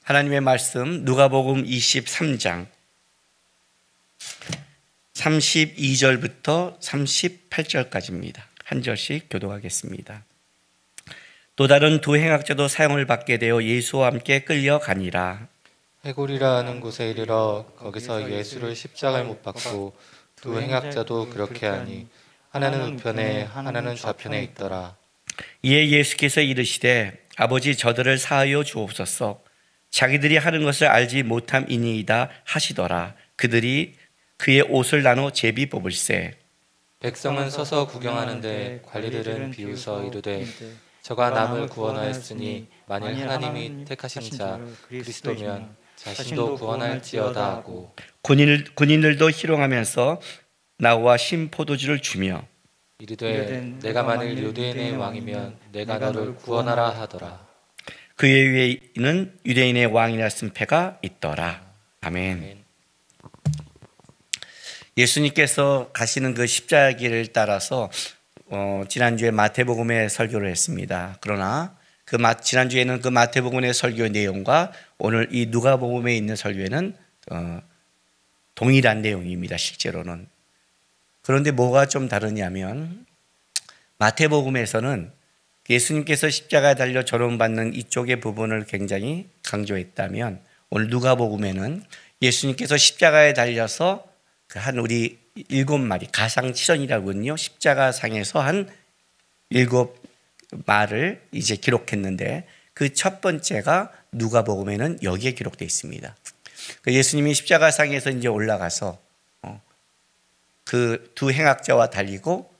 하나님의 말씀 누가복음 23장 32절부터 38절까지입니다. 한 절씩 교독하겠습니다. 또 다른 두 행악자도 사형을 받게 되어 예수와 함께 끌려가니라. 해골이라 하는 곳에 이르러 거기서 예수를 십자가에 못 박고 두 행악자도 그렇게 하니 하나는 우편에 하나는 좌편에 있더라. 이에 예수께서 이르시되 아버지 저들을 사하여 주옵소서. 자기들이 하는 것을 알지 못함이니이다 하시더라. 그들이 그의 옷을 나눠 제비 뽑을세. 백성은 서서 구경하는데 관리들은 비웃어 이르되 저가 남을 구원하였으니 만일 하나님이 택하신 자 그리스도면 자신도 구원할지어다 하고 군인들도 희롱하면서 나와 신포도주를 주며 이르되 내가 만일 유대인의 왕이면 내가 너를 구원하라 하더라. 그의 위에는 유대인의 왕이라 쓴 패가 있더라. 아멘. 예수님께서 가시는 그 십자가 길을 따라서 지난주에 마태복음의 설교를 했습니다. 그러나 지난주에는 그 마태복음의 설교 내용과 오늘 이 누가복음에 있는 설교에는 동일한 내용입니다. 실제로는. 그런데 뭐가 좀 다르냐면 마태복음에서는 예수님께서 십자가에 달려 조롱받는 이쪽의 부분을 굉장히 강조했다면 오늘 누가복음에는 예수님께서 십자가에 달려서 한 우리 7마리 가상칠언이라군요. 십자가상에서 한 7말을 이제 기록했는데 그 첫 번째가 누가복음에는 여기에 기록되어 있습니다. 예수님이 십자가상에서 이제 올라가서 그 두 행악자와 달리고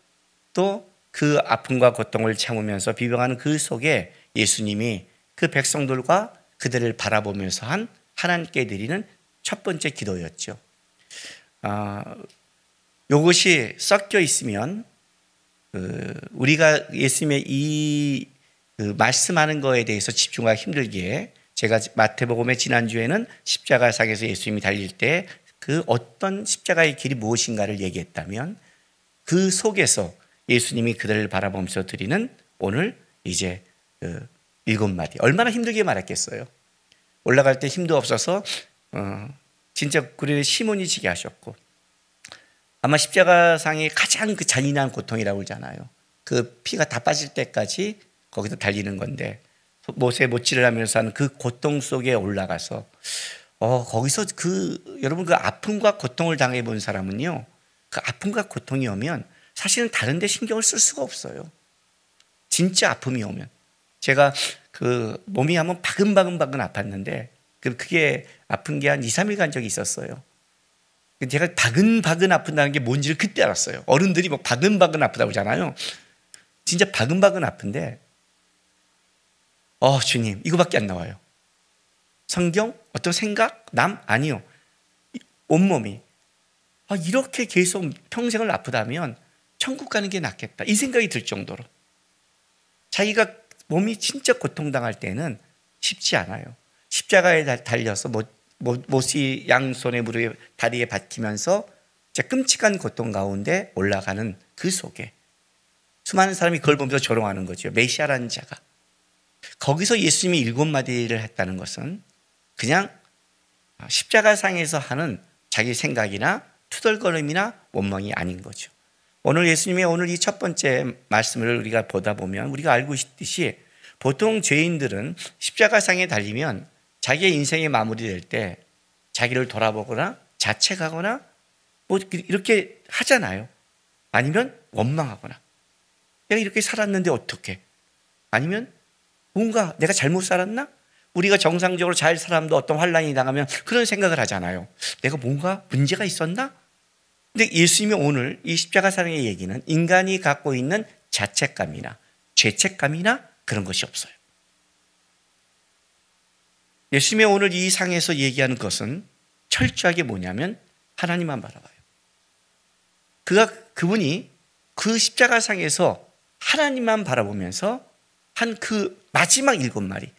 또 그 아픔과 고통을 참으면서 비병하는 그 속에 예수님이 그 백성들과 그들을 바라보면서 한 하나님께 드리는 첫 번째 기도였죠. 이것이 섞여 있으면 우리가 예수님의 이 말씀하는 거에 대해서 집중하기 힘들기에 제가 마태복음의 지난주에는 십자가상에서 예수님이 달릴 때 그 어떤 십자가의 길이 무엇인가를 얘기했다면 그 속에서 예수님이 그들을 바라보면서 드리는 오늘 이제 7마디. 얼마나 힘들게 말했겠어요. 올라갈 때 힘도 없어서 진짜 그를 시몬이 지게 하셨고 아마 십자가상이 가장 그 잔인한 고통이라고 그러잖아요. 그 피가 다 빠질 때까지 거기서 달리는 건데 못에 못질을 하면서 하는 그 고통 속에 올라가서 거기서 여러분 그 아픔과 고통을 당해 본 사람은요. 그 아픔과 고통이 오면 사실은 다른 데 신경을 쓸 수가 없어요. 진짜 아픔이 오면. 제가 그 몸이 한번 바근바근 아팠는데 그게 아픈 게 한 2, 3일 간 적이 있었어요. 제가 바근바근 아픈다는 게 뭔지를 그때 알았어요. 어른들이 뭐 바근바근 아프다고 하잖아요. 진짜 바근바근 아픈데 주님 이거밖에 안 나와요. 성경? 어떤 생각? 남? 아니요. 온몸이 이렇게 계속 평생을 아프다면 천국 가는 게 낫겠다 이 생각이 들 정도로 자기가 몸이 진짜 고통당할 때는 쉽지 않아요. 십자가에 달려서 못이 양손에 무릎에 다리에 박히면서 끔찍한 고통 가운데 올라가는 그 속에 수많은 사람이 그걸 보면서 조롱하는 거죠. 메시아라는 자가. 거기서 예수님이 7마디를 했다는 것은 그냥 십자가상에서 하는 자기 생각이나 투덜거림이나 원망이 아닌 거죠. 오늘 예수님의 오늘 이 첫 번째 말씀을 우리가 보다 보면 우리가 알고 있듯이 보통 죄인들은 십자가상에 달리면 자기의 인생이 마무리될 때 자기를 돌아보거나 자책하거나 뭐 이렇게 하잖아요. 아니면 원망하거나 내가 이렇게 살았는데 어떡해? 아니면 뭔가 내가 잘못 살았나? 우리가 정상적으로 잘 살아도 어떤 환란이 당하면 그런 생각을 하잖아요. 내가 뭔가 문제가 있었나? 근데 예수님이 오늘 이 십자가상의 얘기는 인간이 갖고 있는 자책감이나 죄책감이나 그런 것이 없어요. 예수님이 오늘 이 상에서 얘기하는 것은 철저하게 뭐냐면 하나님만 바라봐요. 그분이 그 십자가상에서 하나님만 바라보면서 한 그 마지막 7마리.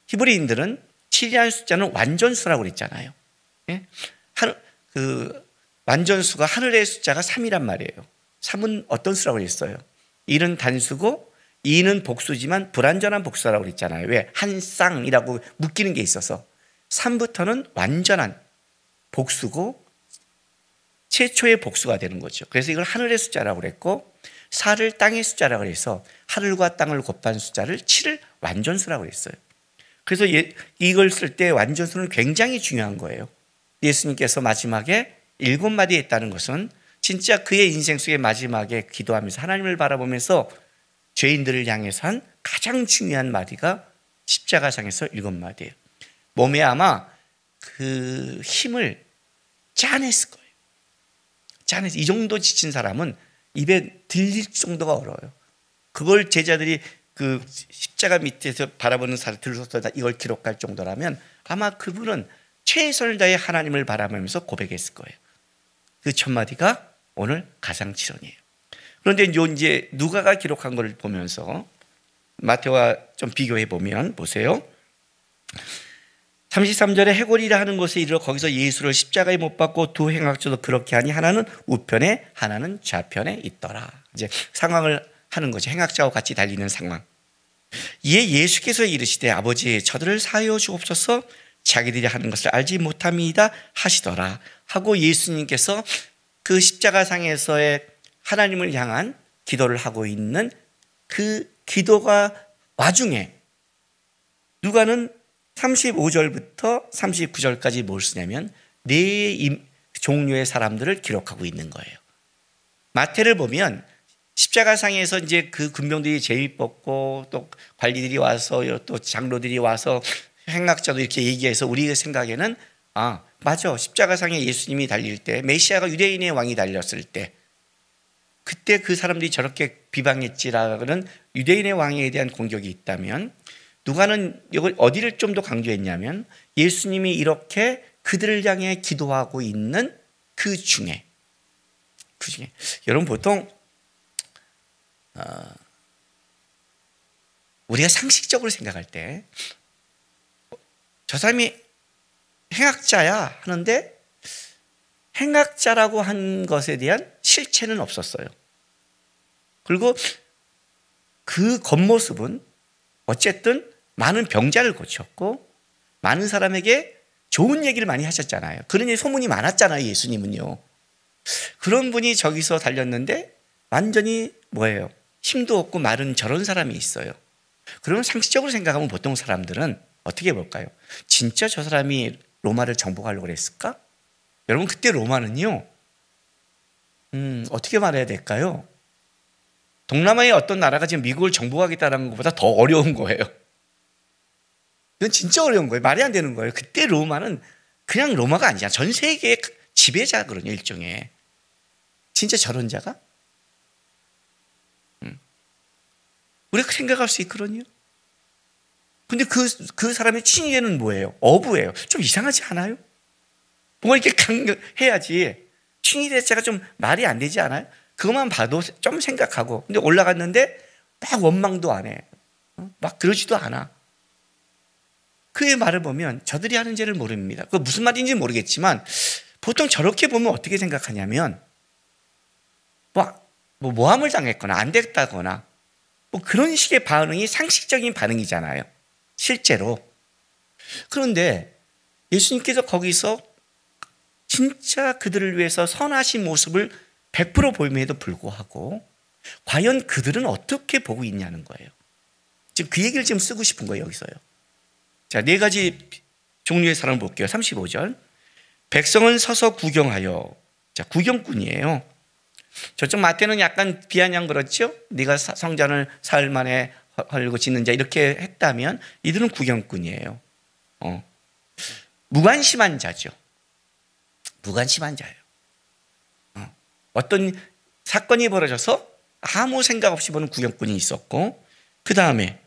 히브리인들은 7이라는 숫자는 완전수라고 그랬잖아요. 그 완전수가 하늘의 숫자가 3이란 말이에요. 3은 어떤 수라고 했어요? 1은 단수고 이는 복수지만 불완전한 복수라고 그랬잖아요. 왜? 한 쌍이라고 묶이는 게 있어서. 3부터는 완전한 복수고 최초의 복수가 되는 거죠. 그래서 이걸 하늘의 숫자라고 그랬고 4를 땅의 숫자라고 해서 하늘과 땅을 곱한 숫자를 7을 완전수라고 했어요. 그래서 이걸 쓸 때 완전수는 굉장히 중요한 거예요. 예수님께서 마지막에 7마디 했다는 것은 진짜 그의 인생 속의 마지막에 기도하면서 하나님을 바라보면서 죄인들을 향해서 한 가장 중요한 마디가 십자가상에서 7마디예요. 몸에 아마 그 힘을 짜냈을 거예요. 짜냈어. 이 정도 지친 사람은 입에 들릴 정도가 어려워요. 그걸 제자들이 그 십자가 밑에서 바라보는 사람 들어서 이걸 기록할 정도라면 아마 그분은 최선을 다해 하나님을 바라보면서 고백했을 거예요. 그 첫 마디가 오늘 가상칠언이에요. 그런데 이제 누가가 기록한 걸 보면서 마태와 좀 비교해 보면 보세요. 33절에 해골이라 하는 곳에 이르러 거기서 예수를 십자가에 못 박고 두 행악자도 그렇게 하니 하나는 우편에 하나는 좌편에 있더라. 이제 상황을 하는 거죠. 행악자와 같이 달리는 상황. 이에 예수께서 이르시되 아버지 저들을 사하여 주옵소서 자기들이 하는 것을 알지 못함이다 하시더라 하고 예수님께서 그 십자가상에서의 하나님을 향한 기도를 하고 있는 그 기도가 와중에 누가는 35절부터 39절까지 뭘 쓰냐면 네 종류의 사람들을 기록하고 있는 거예요. 마태를 보면 십자가상에서 이제 그 군병들이 제비 뽑고 또 관리들이 와서 또 장로들이 와서 행악자도 이렇게 얘기해서 우리의 생각에는 맞아, 십자가상에 예수님이 달릴 때 메시아가 유대인의 왕이 달렸을 때 그때 그 사람들이 저렇게 비방했지라는 유대인의 왕에 대한 공격이 있다면 누가는 이걸 어디를 좀 더 강조했냐면 예수님이 이렇게 그들을 향해 기도하고 있는 그 중에 여러분 보통 우리가 상식적으로 생각할 때 저 사람이 행악자야 하는데 행악자라고 한 것에 대한 실체는 없었어요. 그리고 그 겉모습은 어쨌든 많은 병자를 고쳤고 많은 사람에게 좋은 얘기를 많이 하셨잖아요. 그러니 소문이 많았잖아요. 예수님은요. 그런 분이 저기서 달렸는데 완전히 뭐예요? 힘도 없고 마른 저런 사람이 있어요. 그러면 상식적으로 생각하면 보통 사람들은 어떻게 볼까요? 진짜 저 사람이 로마를 정복하려고 그랬을까? 여러분 그때 로마는요 어떻게 말해야 될까요? 동남아의 어떤 나라가 지금 미국을 정복하겠다는 것보다 더 어려운 거예요. 이건 진짜 어려운 거예요. 말이 안 되는 거예요. 그때 로마는 그냥 로마가 아니잖아. 전 세계의 지배자거든요. 일종의. 진짜 저런 자가? 우리가 생각할 수 있거든요. 근데 그 사람의 칭의는 뭐예요? 어부예요. 좀 이상하지 않아요? 뭔가 이렇게 강해야지. 칭의 대자가 좀 말이 안 되지 않아요? 그것만 봐도 좀 생각하고. 근데 올라갔는데 막 원망도 안 해. 막 그러지도 않아. 그의 말을 보면 저들이 하는 죄를 모릅니다. 그 무슨 말인지 모르겠지만 보통 저렇게 보면 어떻게 생각하냐면 모함을 당했거나 안 됐다거나 뭐 그런 식의 반응이 상식적인 반응이잖아요. 실제로. 그런데 예수님께서 거기서 진짜 그들을 위해서 선하신 모습을 100% 보임에도 불구하고 과연 그들은 어떻게 보고 있냐는 거예요. 지금 그 얘기를 지금 쓰고 싶은 거예요. 여기서요. 자, 4가지 종류의 사람을 볼게요. 35절. 백성은 서서 구경하여. 자, 구경꾼이에요. 저쪽 마태는 약간 비아냥 그렇죠? 네가 성전을 사흘 만에 헐고 짓는 자 이렇게 했다면 이들은 구경꾼이에요. 무관심한 자죠. 무관심한 자예요. 어떤 사건이 벌어져서 아무 생각 없이 보는 구경꾼이 있었고 그 다음에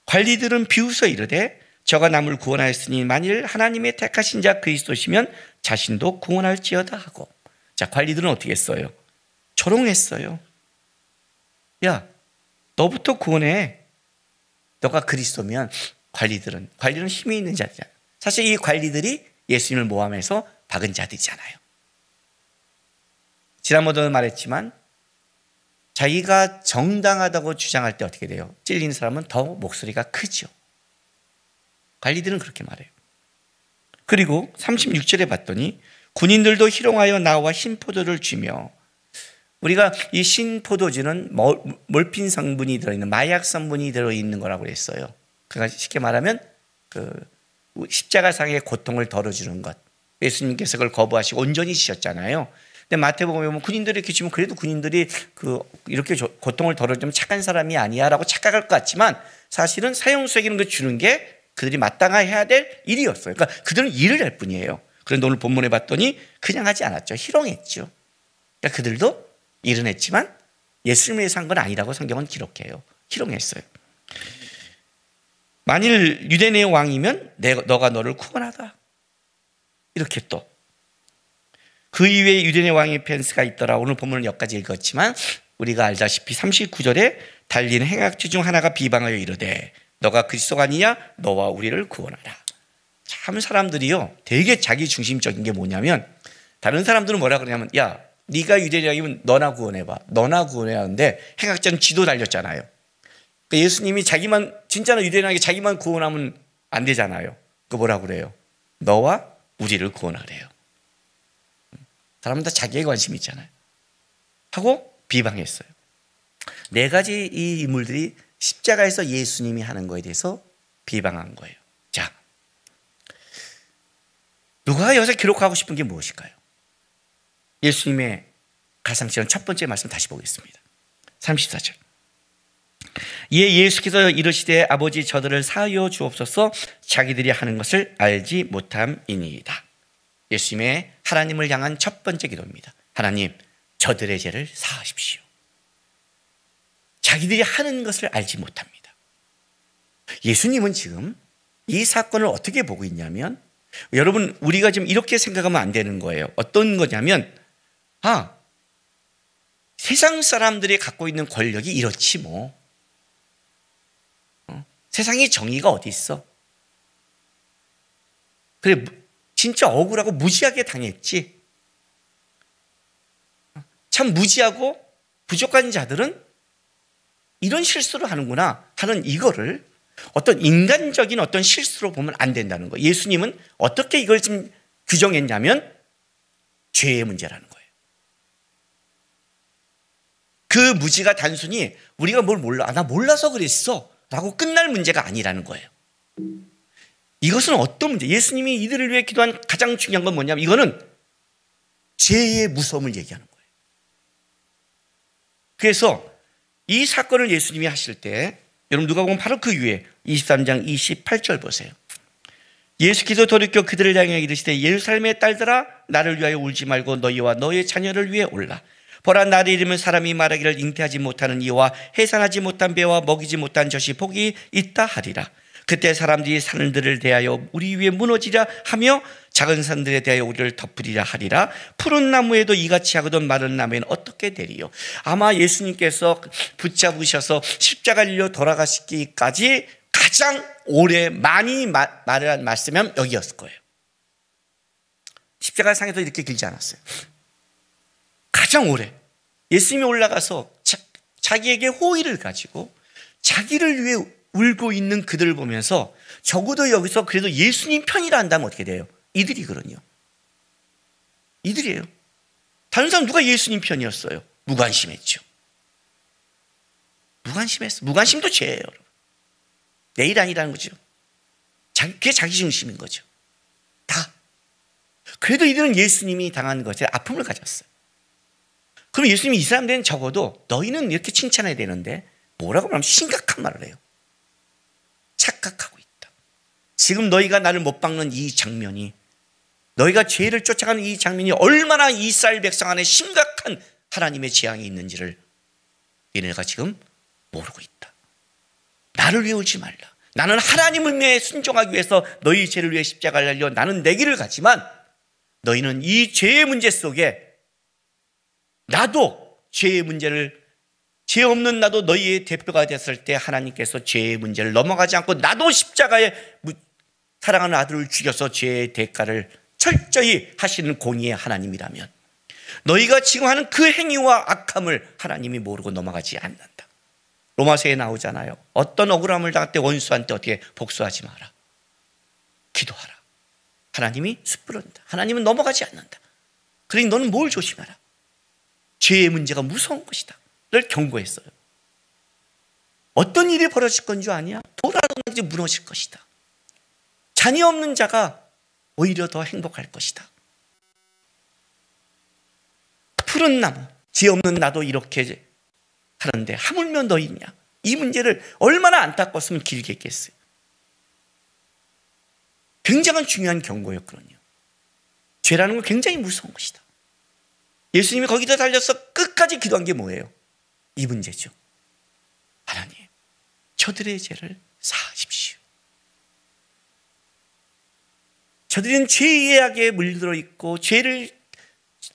관리들은 비웃어 이르되 저가 남을 구원하였으니 만일 하나님의 택하신 자 그리스도시면 자신도 구원할지어다 하고. 자, 관리들은 어떻게 했어요? 조롱했어요. 야, 너부터 구원해. 너가 그리스도면. 관리들은 힘이 있는 자들이잖아요. 사실 이 관리들이 예수님을 모함해서 박은 자들이잖아요. 지난번에도 말했지만 자기가 정당하다고 주장할 때 어떻게 돼요? 찔린 사람은 더 목소리가 크죠. 관리들은 그렇게 말해요. 그리고 36절에 봤더니 군인들도 희롱하여 나와 신포도를 주며, 우리가 이 신포도주는 몰핀 성분이 들어있는, 마약 성분이 들어있는 거라고 그랬어요. 그러니까 쉽게 말하면 그 십자가상의 고통을 덜어주는 것. 예수님께서 그걸 거부하시고 온전히 지셨잖아요. 근데 마태복음에 보면 군인들이 이렇게 주면 그래도 군인들이 이렇게 고통을 덜어주면 착한 사람이 아니야 라고 착각할 것 같지만, 사실은 사형수에게는 그 주는 게 그들이 마땅해야 될 일이었어요. 그러니까 그들은 일을 할 뿐이에요. 그런데 오늘 본문에 봤더니 그냥 하지 않았죠. 희롱했죠. 그러니까 그들도 일은 했지만 예수님을 위해서 한 건 아니라고 성경은 기록해요. 희롱했어요. 만일 유대인의 왕이면 너가 너를 구원하다, 이렇게 또 그 이외에 유대인의 왕의 펜스가 있더라. 오늘 본문은 여기까지 읽었지만 우리가 알다시피 39절에 달린 행악지 중 하나가 비방하여 이르되 너가 그리스도가 아니냐? 너와 우리를 구원하라. 참 사람들이요 되게 자기 중심적인 게 뭐냐면, 다른 사람들은 뭐라 그러냐면, 야 네가 유대인이면 너나 구원해봐, 너나 구원해야 하는데 행악자는 지도 달렸잖아요. 그러니까 예수님이 자기만 진짜로 유대인에게 자기만 구원하면 안 되잖아요. 그 뭐라 그래요? 너와 우리를 구원하래요. 사람은 다 자기의 관심이 있잖아요. 하고 비방했어요. 네 가지 이 인물들이 십자가에서 예수님이 하는 거에 대해서 비방한 거예요. 자, 누가 여기서 기록하고 싶은 게 무엇일까요? 예수님의 가상치는 첫 번째 말씀 다시 보겠습니다. 34절. 이에 예수께서 이르시되 아버지 저들을 사하여 주옵소서, 자기들이 하는 것을 알지 못함이니이다. 예수님의 하나님을 향한 첫 번째 기도입니다. 하나님, 저들의 죄를 사하십시오. 자기들이 하는 것을 알지 못합니다. 예수님은 지금 이 사건을 어떻게 보고 있냐면, 여러분 우리가 지금 이렇게 생각하면 안 되는 거예요. 어떤 거냐면, 세상 사람들이 갖고 있는 권력이 이렇지 뭐. 세상에 정의가 어디 있어? 그래, 진짜 억울하고 무지하게 당했지. 참 무지하고 부족한 자들은 이런 실수를 하는구나 하는 이거를 어떤 인간적인 어떤 실수로 보면 안 된다는 거예요. 예수님은 어떻게 이걸 좀 규정했냐면 죄의 문제라는 거예요. 그 무지가 단순히 우리가 뭘 몰라, 나 몰라서 그랬어 라고 끝날 문제가 아니라는 거예요. 이것은 어떤 문제? 예수님이 이들을 위해 기도한 가장 중요한 건 뭐냐면, 이거는 죄의 무서움을 얘기하는 거예요. 그래서 이 사건을 예수님이 하실 때, 여러분 누가복음 바로 그 위에 23장 28절 보세요. 예수께서 돌이켜 그들을 향해 이르시되 예루살렘의 딸들아, 나를 위하여 울지 말고 너희와 너희 자녀를 위해 울라. 보라, 날이 이르면 사람이 말하기를 잉태하지 못하는 이와 해산하지 못한 배와 먹이지 못한 젖이 복이 있다 하리라. 그때 사람들이 산들을 대하여 우리 위에 무너지라 하며 작은 산들에 대하여 우리를 덮으리라 하리라. 푸른 나무에도 이같이 하거든 마른 나무에는 어떻게 되리요? 아마 예수님께서 붙잡으셔서 십자가를 지려 돌아가시기까지 가장 오래 많이 말한 말씀은 여기였을 거예요. 십자가 상에도 이렇게 길지 않았어요. 가장 오래 예수님이 올라가서 자기에게 호의를 가지고 자기를 위해 울고 있는 그들을 보면서, 적어도 여기서 그래도 예수님 편이라 한다면 어떻게 돼요? 이들이거든요. 이들이에요. 다른 사람 누가 예수님 편이었어요? 무관심했죠. 무관심했어. 무관심도 죄예요. 내 일 아니라는 거죠. 그게 자기중심인 거죠. 다. 그래도 이들은 예수님이 당한 것에 아픔을 가졌어요. 그럼 예수님이 이 사람들은 적어도 너희는 이렇게 칭찬해야 되는데 뭐라고 말하면 심각한 말을 해요. 착각하고 있다. 지금 너희가 나를 못 박는 이 장면이, 너희가 죄를 쫓아가는 이 장면이 얼마나 이스라엘 백성 안에 심각한 하나님의 재앙이 있는지를 너희가 지금 모르고 있다. 나를 위해 울지 말라. 나는 하나님을 위해 순종하기 위해서 너희 죄를 위해 십자가를 달려 나는 내 길을 가지만, 너희는 이 죄의 문제 속에 나도 죄의 문제를, 죄 없는 나도 너희의 대표가 됐을 때 하나님께서 죄의 문제를 넘어가지 않고 나도 십자가에 사랑하는 아들을 죽여서 죄의 대가를 철저히 하시는 공의의 하나님이라면, 너희가 지금 하는 그 행위와 악함을 하나님이 모르고 넘어가지 않는다. 로마서에 나오잖아요. 어떤 억울함을 당할 때 원수한테 어떻게 복수하지 마라. 기도하라. 하나님이 숯불은다. 하나님은 넘어가지 않는다. 그러니 너는 뭘 조심하라. 죄의 문제가 무서운 것이다 를 경고했어요. 어떤 일이 벌어질 건 줄 아냐? 돌아가지 무너질 것이다. 자녀 없는 자가 오히려 더 행복할 것이다. 푸른 나무, 죄 없는 나도 이렇게 하는데 하물며 너희냐? 이 문제를 얼마나 안타까웠으면 길게 했겠어요. 굉장한 중요한 경고였거든요. 죄라는 건 굉장히 무서운 것이다. 예수님이 거기다 달려서 끝까지 기도한 게 뭐예요? 이 문제죠. 하나님, 저들의 죄를 사하십시오. 저들은 죄악에 물들어 있고 죄를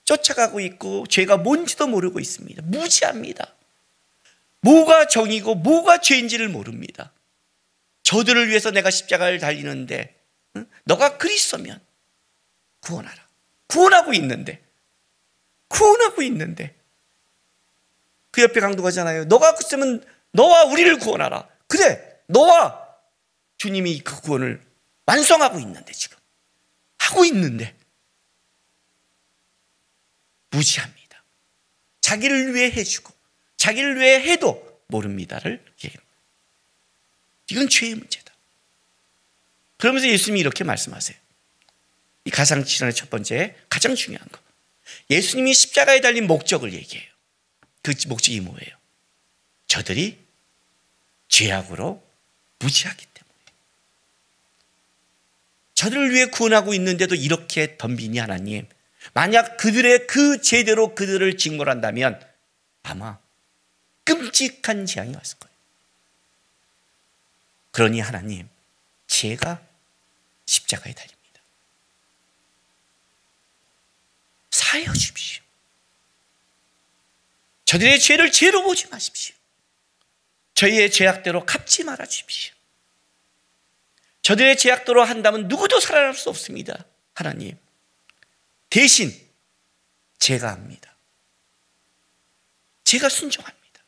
쫓아가고 있고 죄가 뭔지도 모르고 있습니다. 무지합니다. 뭐가 정이고 뭐가 죄인지를 모릅니다. 저들을 위해서 내가 십자가를 달리는데 너가 그리스도면 구원하라. 구원하고 있는데 그 옆에 강도가잖아요. 너가 그랬으면 너와 우리를 구원하라. 그래, 너와 주님이 그 구원을 완성하고 있는데 지금 하고 있는데 무지합니다. 자기를 위해 해주고 자기를 위해 해도 모릅니다를 얘기합니다. 이건 죄의 문제다. 그러면서 예수님이 이렇게 말씀하세요. 이 가상치론의 첫 번째 가장 중요한 거, 예수님이 십자가에 달린 목적을 얘기해요. 그 목적이 뭐예요? 저들이 죄악으로 무지하기 때문에. 저들을 위해 구원하고 있는데도 이렇게 덤비니 하나님, 만약 그들의 그 죄대로 그들을 징벌한다면 아마 끔찍한 재앙이 왔을 거예요. 그러니 하나님, 제가 십자가에 달립니다. 사하여 주십시오. 저들의 죄를 죄로 보지 마십시오. 저희의 죄악대로 갚지 말아 주십시오. 저들의 죄악대로 한다면 누구도 살아날 수 없습니다. 하나님, 대신 제가 합니다. 제가 순종합니다.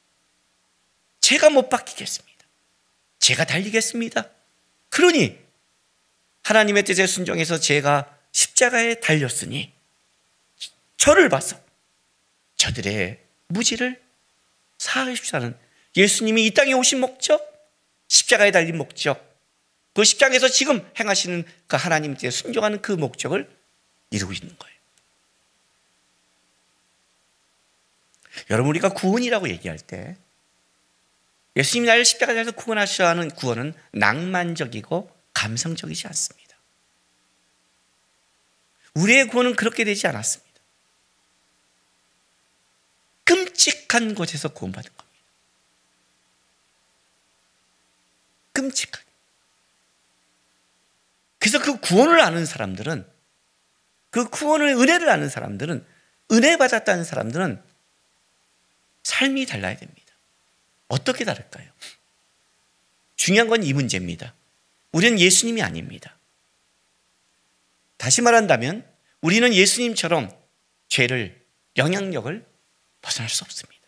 제가 못 바뀌겠습니다. 제가 달리겠습니다. 그러니 하나님의 뜻에 순종해서 제가 십자가에 달렸으니 저를 봐서 저들의 무지를 사하십시오는 예수님이 이 땅에 오신 목적, 십자가에 달린 목적, 그 십자가에서 지금 행하시는 그 하나님 뜻에 순종하는 그 목적을 이루고 있는 거예요. 여러분, 우리가 구원이라고 얘기할 때 예수님이 나를 십자가에 달려서 구원하셔야 하는 구원은 낭만적이고 감성적이지 않습니다. 우리의 구원은 그렇게 되지 않았습니다. 끔찍한 곳에서 구원받은 겁니다. 끔찍하게. 그래서 그 구원을 아는 사람들은, 그 구원의 은혜를 아는 사람들은, 은혜 받았다는 사람들은 삶이 달라야 됩니다. 어떻게 다를까요? 중요한 건 이 문제입니다. 우리는 예수님이 아닙니다. 다시 말한다면 우리는 예수님처럼 죄를, 영향력을 벗어날 수 없습니다.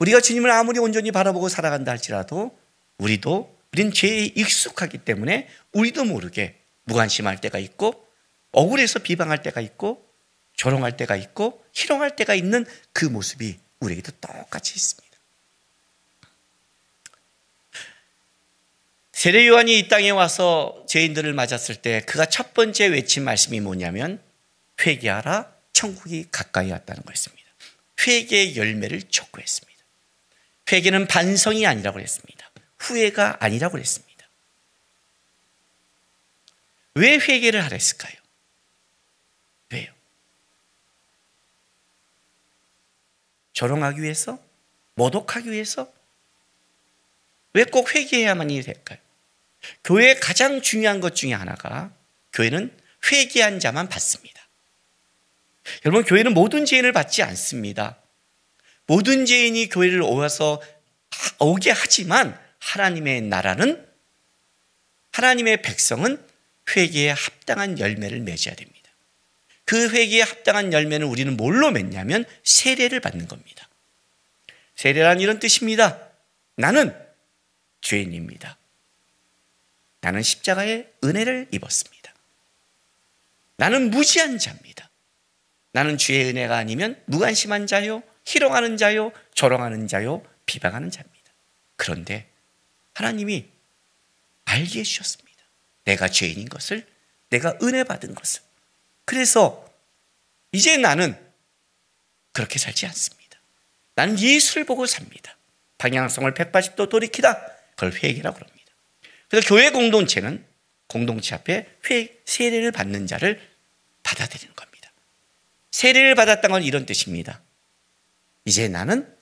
우리가 주님을 아무리 온전히 바라보고 살아간다 할지라도 우린 죄에 익숙하기 때문에 우리도 모르게 무관심할 때가 있고, 억울해서 비방할 때가 있고, 조롱할 때가 있고, 희롱할 때가 있는 그 모습이 우리에게도 똑같이 있습니다. 세례 요한이 이 땅에 와서 죄인들을 맞았을 때 그가 첫 번째 외친 말씀이 뭐냐면 회개하라, 천국이 가까이 왔다는 거였습니다. 회개의 열매를 촉구했습니다. 회개는 반성이 아니라고 그랬습니다. 후회가 아니라고 그랬습니다. 왜 회개를 하라 했을까요? 왜요? 조롱하기 위해서? 모독하기 위해서? 왜 꼭 회개해야만이 될까요? 교회의 가장 중요한 것 중에 하나가, 교회는 회개한 자만 받습니다. 여러분, 교회는 모든 죄인을 받지 않습니다. 모든 죄인이 교회를 오게 하지만 하나님의 나라는, 하나님의 백성은 회개에 합당한 열매를 맺어야 됩니다. 그 회개에 합당한 열매는 우리는 뭘로 맺냐면 세례를 받는 겁니다. 세례란 이런 뜻입니다. 나는 죄인입니다. 나는 십자가의 은혜를 입었습니다. 나는 무지한 자입니다. 나는 주의 은혜가 아니면 무관심한 자요, 희롱하는 자요, 조롱하는 자요, 비방하는 자입니다. 그런데 하나님이 알게 해주셨습니다. 내가 죄인인 것을, 내가 은혜 받은 것을. 그래서 이제 나는 그렇게 살지 않습니다. 나는 예수를 보고 삽니다. 방향성을 180도 돌이키다. 그걸 회개라고 합니다. 그래서 교회 공동체는 공동체 앞에 세례를 받는 자를 받아들이는 겁니다. 세례를 받았다는 건 이런 뜻입니다. 이제 나는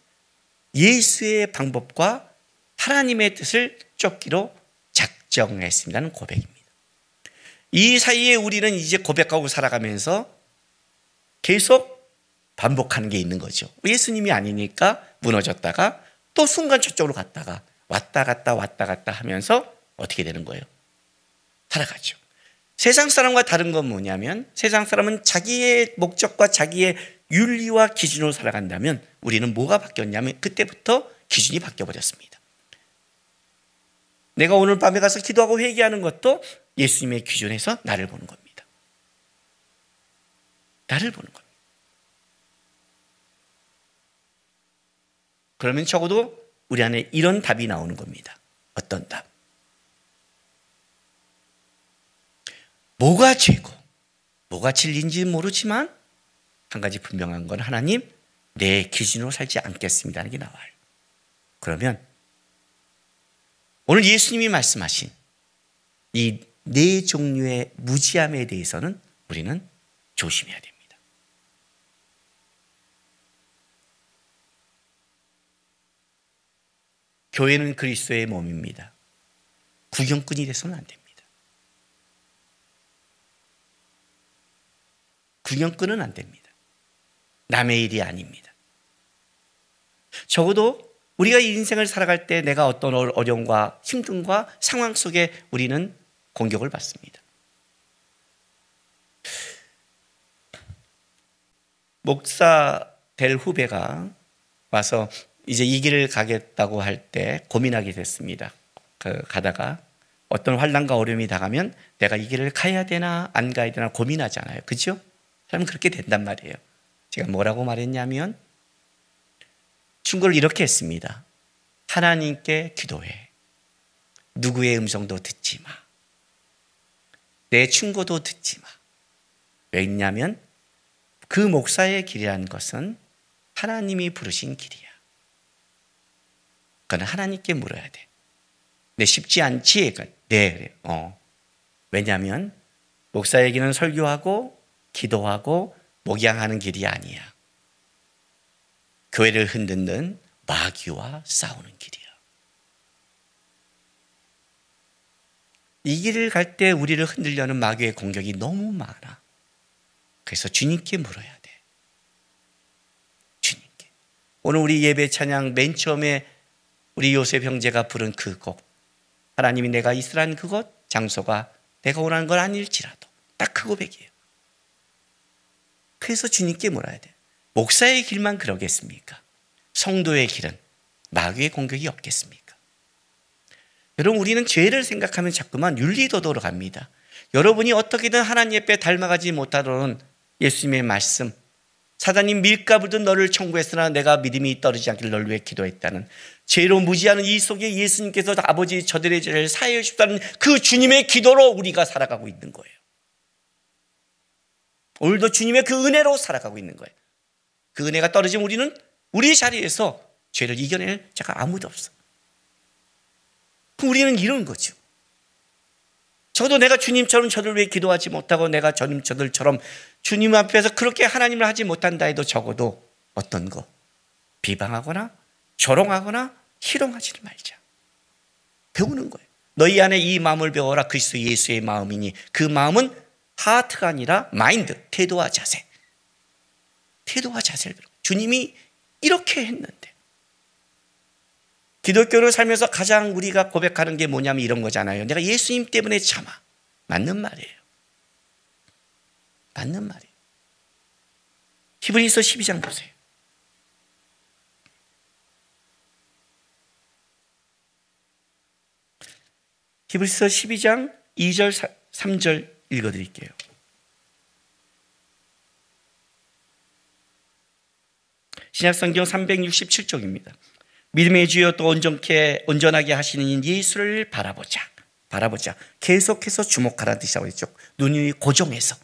예수의 방법과 하나님의 뜻을 쫓기로 작정했습니다는 고백입니다. 이 사이에 우리는 이제 고백하고 살아가면서 계속 반복하는 게 있는 거죠. 예수님이 아니니까 무너졌다가 또 순간 저쪽으로 갔다가 왔다 갔다 하면서 어떻게 되는 거예요? 살아가죠. 세상 사람과 다른 건 뭐냐면 세상 사람은 자기의 목적과 자기의 윤리와 기준으로 살아간다면 우리는 뭐가 바뀌었냐면 그때부터 기준이 바뀌어버렸습니다. 내가 오늘 밤에 가서 기도하고 회개하는 것도 예수님의 기준에서 나를 보는 겁니다. 나를 보는 겁니다. 그러면 적어도 우리 안에 이런 답이 나오는 겁니다. 어떤 답? 뭐가 죄고 뭐가 진리인지 모르지만 한 가지 분명한 건 하나님 내 기준으로 살지 않겠습니다 하는 게 나와요. 그러면 오늘 예수님이 말씀하신 이 네 종류의 무지함에 대해서는 우리는 조심해야 됩니다. 교회는 그리스도의 몸입니다. 구경꾼이 돼서는 안 됩니다. 구경꾼은 안 됩니다. 남의 일이 아닙니다. 적어도 우리가 이 인생을 살아갈 때 내가 어떤 어려움과 힘듦과 상황 속에 우리는 공격을 받습니다. 목사 될 후배가 와서 이제 이 길을 가겠다고 할 때 고민하게 됐습니다. 가다가 어떤 환난과 어려움이 다가면 내가 이 길을 가야 되나 안 가야 되나 고민하잖아요. 그렇죠? 사람은 그렇게 된단 말이에요. 제가 뭐라고 말했냐면 충고를 이렇게 했습니다. 하나님께 기도해. 누구의 음성도 듣지 마. 내 충고도 듣지 마. 왜냐하면 그 목사의 길이라는 것은 하나님이 부르신 길이야. 그건 하나님께 물어야 돼. 네, 쉽지 않지? 네, 그래요. 왜냐하면 목사에게는 설교하고 기도하고 목양하는 길이 아니야. 교회를 흔드는 마귀와 싸우는 길이야. 이 길을 갈 때 우리를 흔들려는 마귀의 공격이 너무 많아. 그래서 주님께 물어야 돼. 주님께. 오늘 우리 예배 찬양 맨 처음에 우리 요셉 형제가 부른 그 곡, 하나님이 내가 있으란 그곳 장소가 내가 원하는 건 아닐지라도 딱 그 고백이에요. 그래서 주님께 물어야 돼. 목사의 길만 그러겠습니까? 성도의 길은 마귀의 공격이 없겠습니까? 여러분, 우리는 죄를 생각하면 자꾸만 윤리도덕으로 갑니다. 여러분이 어떻게든 하나님 앞에 닮아가지 못하도록 예수님의 말씀, 사단이 밀가부르듯 너를 청구했으나 내가 믿음이 떨어지지 않기를 널 위해 기도했다는, 죄로 무지하는 이 속에 예수님께서 아버지 저들의 죄를 사하여 주십사는 그 주님의 기도로 우리가 살아가고 있는 거예요. 오늘도 주님의 그 은혜로 살아가고 있는 거예요. 그 은혜가 떨어지면 우리는 우리 자리에서 죄를 이겨낼 자가 아무도 없어. 그럼 우리는 이런 거죠. 저도 내가 주님처럼 저들 위해 기도하지 못하고 내가 저들처럼 주님 앞에서 그렇게 하나님을 하지 못한다 해도 적어도 어떤 거 비방하거나 조롱하거나 희롱하지를 말자. 배우는 거예요. 너희 안에 이 마음을 배워라. 그리스도 예수의 마음이니 그 마음은 하트가 아니라 마인드, 태도와 자세. 태도와 자세를 배우는 거예요. 주님이 이렇게 했는데 기독교를 살면서 가장 우리가 고백하는 게 뭐냐면 이런 거잖아요. 내가 예수님 때문에 참아. 맞는 말이에요. 맞는 말이에요. 히브리서 12장 보세요. 히브리서 12장 2절 3절 읽어드릴게요. 신약성경 367쪽입니다. 믿음의 주여 또 온전하게 하시는 예수를 바라보자. 계속해서 주목하라는 뜻이라고 했죠. 눈이 고정해서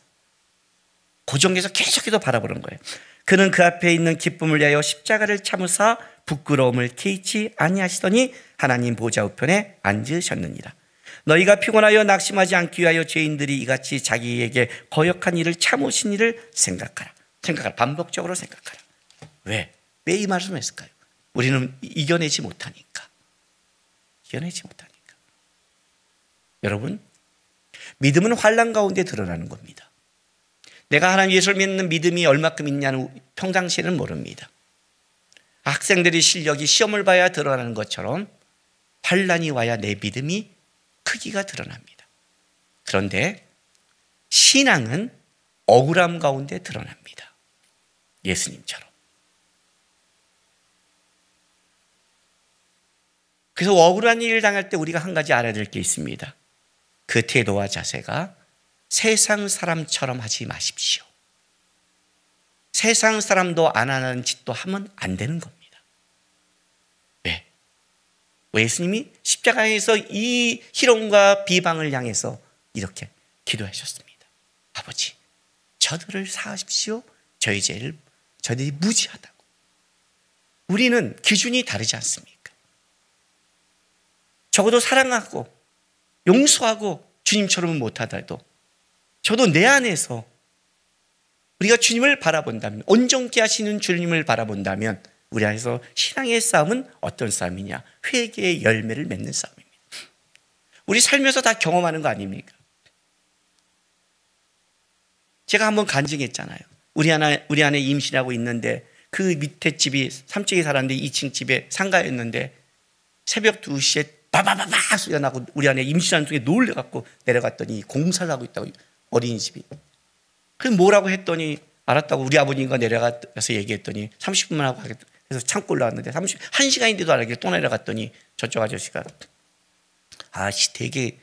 계속해서 바라보는 거예요. 그는 그 앞에 있는 기쁨을 위하여 십자가를 참으사 부끄러움을 개의치 아니하시더니 하나님 보좌 우편에 앉으셨느니라. 너희가 피곤하여 낙심하지 않기 위하여 죄인들이 이같이 자기에게 거역한 일을 참으신 일을 생각하라. 반복적으로 생각하라. 왜 이 말씀을 했을까요? 우리는 이겨내지 못하니까. 여러분, 믿음은 환난 가운데 드러나는 겁니다. 내가 하나님 예수를 믿는 믿음이 얼마큼 있냐는 평상시에는 모릅니다. 학생들의 실력이 시험을 봐야 드러나는 것처럼 환난이 와야 내 믿음이 크기가 드러납니다. 그런데 신앙은 억울함 가운데 드러납니다. 예수님처럼. 그래서 억울한 일을 당할 때 우리가 한 가지 알아야 될 게 있습니다. 그 태도와 자세가 세상 사람처럼 하지 마십시오. 세상 사람도 안 하는 짓도 하면 안 되는 겁니다. 왜? 예수님이 십자가에서 이 희롱과 비방을 향해서 이렇게 기도하셨습니다. 아버지, 저들을 사하십시오. 저들이 무지하다고. 우리는 기준이 다르지 않습니까? 적어도 사랑하고 용서하고 주님처럼은 못하더라도 저도 내 안에서 우리가 주님을 바라본다면, 온전케 하시는 주님을 바라본다면 우리 안에서 신앙의 싸움은 어떤 싸움이냐? 회개의 열매를 맺는 싸움입니다. 우리 살면서 다 경험하는 거 아닙니까? 제가 한번 간증했잖아요. 우리 안에 임신하고 있는데 그 밑에 집이 3층에 살았는데 2층 집에 상가였는데 새벽 2시에 바바바바 소리가 나고 우리 안에 임신하는 중에 놀래갖고 내려갔더니 공사를 하고 있다고, 어린이집이. 그래서 뭐라고 했더니 알았다고 우리 아버님과 내려가서 얘기했더니 30분만 하고 하겠다. 그래서 창고 올라왔는데 1시간인데도 안 하길래 또 내려갔더니 저쪽 아저씨가 되게,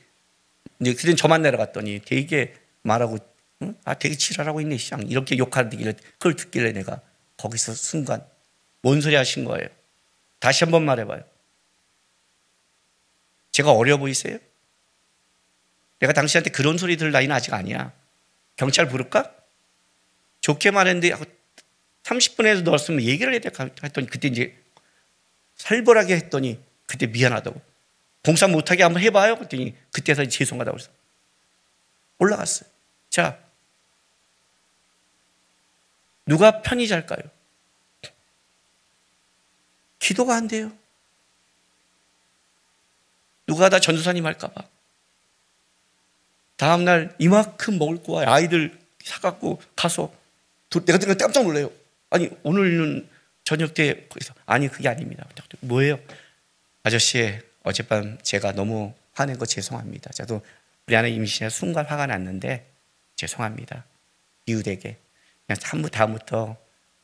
그땐 저만 내려갔더니 되게 말하고, 응? 되게 지랄하고 있네 시장, 이렇게 욕하길래 그걸 듣길래 내가 거기서 순간 뭔 소리 하신 거예요? 다시 한번 말해봐요. 제가 어려 보이세요? 내가 당신한테 그런 소리 들을 나이는 아직 아니야. 경찰 부를까? 좋게 말했는데 30분에서 넣었으면 얘기를 해야 돼 했더니 그때 이제 살벌하게 했더니 그때 미안하다고. 공사 못하게 한번 해봐요. 그랬더니 그때서 죄송하다고 그래서 올라갔어요. 자, 누가 편히 잘까요? 기도가 안 돼요. 누가 다 전도사님 할까봐. 다음날 이만큼 먹을 거야. 아이들 사갖고 가서 내가 깜짝 놀래요. 아니 오늘은 저녁 때 거기서 아니 그게 아닙니다. 뭐예요? 아저씨 어젯밤 제가 너무 화낸 거 죄송합니다. 저도 우리 아내 임신해서 순간 화가 났는데 죄송합니다. 이웃에게 그냥 다음부터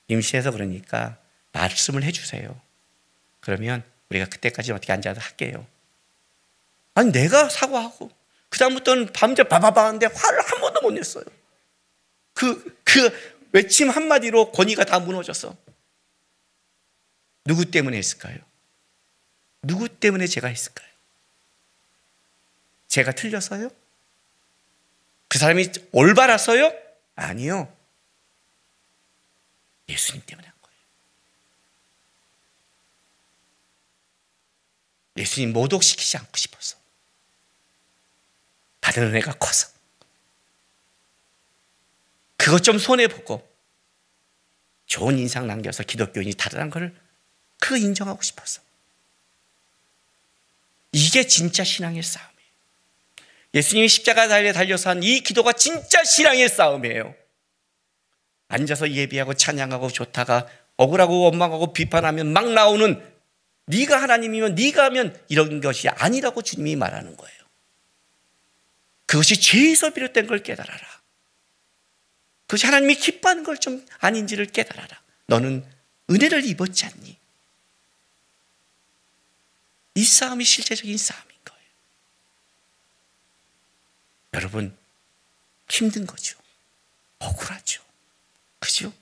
임신해서 그러니까 말씀을 해주세요. 그러면 우리가 그때까지 어떻게 앉아서 할게요. 아니 내가 사과하고 그 다음부터는 밤새 바바바 하는데 화를 한 번도 못 냈어요. 그 외침 한마디로 권위가 다 무너졌어. 누구 때문에 했을까요? 누구 때문에 제가 했을까요? 제가 틀려서요? 그 사람이 올바라서요? 아니요. 예수님 때문에 한 거예요. 예수님 모독시키지 않고 싶어서. 받은 은혜가 커서. 그것 좀 손해보고 좋은 인상 남겨서 기독교인이 다르다는 걸 그거 인정하고 싶어서. 이게 진짜 신앙의 싸움이에요. 예수님이 십자가에 달려서 한 이 기도가 진짜 신앙의 싸움이에요. 앉아서 예배하고 찬양하고 좋다가 억울하고 원망하고 비판하면 막 나오는 네가 하나님이면 네가 하면 이런 것이 아니라고 주님이 말하는 거예요. 그것이 죄에서 비롯된 걸 깨달아라. 그것이 하나님이 기뻐하는 걸 좀 아닌지를 깨달아라. 너는 은혜를 입었지 않니? 이 싸움이 실제적인 싸움인 거예요. 여러분, 힘든 거죠. 억울하죠. 그죠?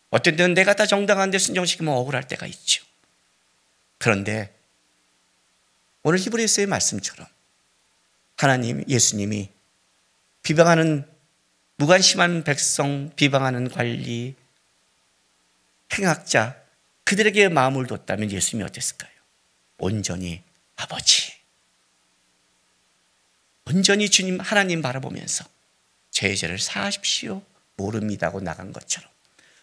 어떤 때는 내가 다 정당한데 순종시키면 억울할 때가 있죠. 그런데 오늘 히브리서의 말씀처럼 하나님, 예수님이 비방하는, 무관심한 백성, 비방하는 관리, 행악자, 그들에게 마음을 뒀다면 예수님이 어땠을까요? 온전히 아버지, 온전히 주님 하나님 바라보면서 제 죄를 사하십시오, 모릅니다고 나간 것처럼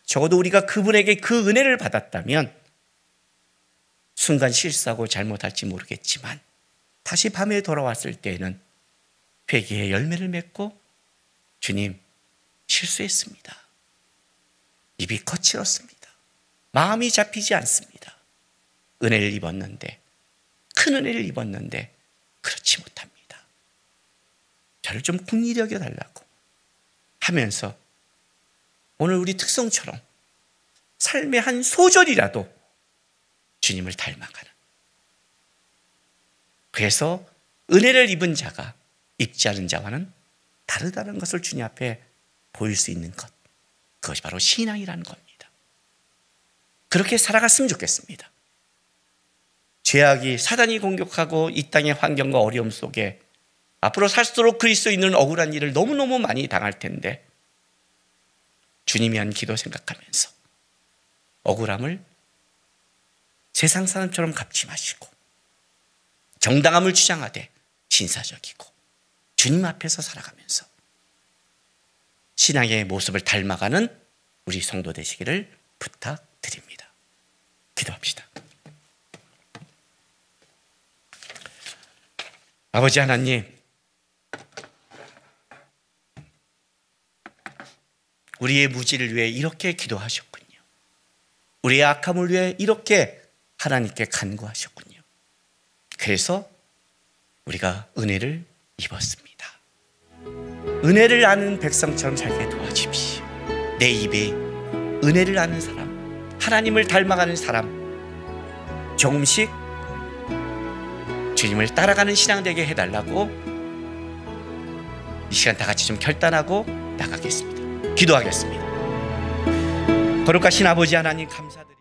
적어도 우리가 그분에게 그 은혜를 받았다면 순간 실수하고 잘못할지 모르겠지만 다시 밤에 돌아왔을 때에는 회개의 열매를 맺고 주님, 실수했습니다. 입이 거칠었습니다. 마음이 잡히지 않습니다. 은혜를 입었는데, 큰 은혜를 입었는데 그렇지 못합니다. 저를 좀 긍휼히 여겨달라고 하면서 오늘 우리 특성처럼 삶의 한 소절이라도 주님을 닮아가는, 그래서 은혜를 입은 자가 입지 않은 자와는 다르다는 것을 주님 앞에 보일 수 있는 것, 그것이 바로 신앙이라는 겁니다. 그렇게 살아갔으면 좋겠습니다. 죄악이, 사단이 공격하고 이 땅의 환경과 어려움 속에 앞으로 살수록 그리스도에 있는 억울한 일을 너무너무 많이 당할 텐데 주님이 한 기도 생각하면서 억울함을 세상 사람처럼 갚지 마시고 정당함을 주장하되 신사적이고 주님 앞에서 살아가면서 신앙의 모습을 닮아가는 우리 성도 되시기를 부탁드립니다. 기도합시다. 아버지 하나님, 우리의 무지를 위해 이렇게 기도하셨군요. 우리의 악함을 위해 이렇게 하나님께 간구하셨군요. 그래서 우리가 은혜를 입었습니다. 은혜를 아는 백성처럼 살게 도와주십시오. 내 입에 은혜를 아는 사람, 하나님을 닮아가는 사람, 조금씩 주님을 따라가는 신앙 되게 해달라고 이 시간 다 같이 좀 결단하고 나가겠습니다. 기도하겠습니다. 거룩하신 아버지 하나님, 감사드립니다.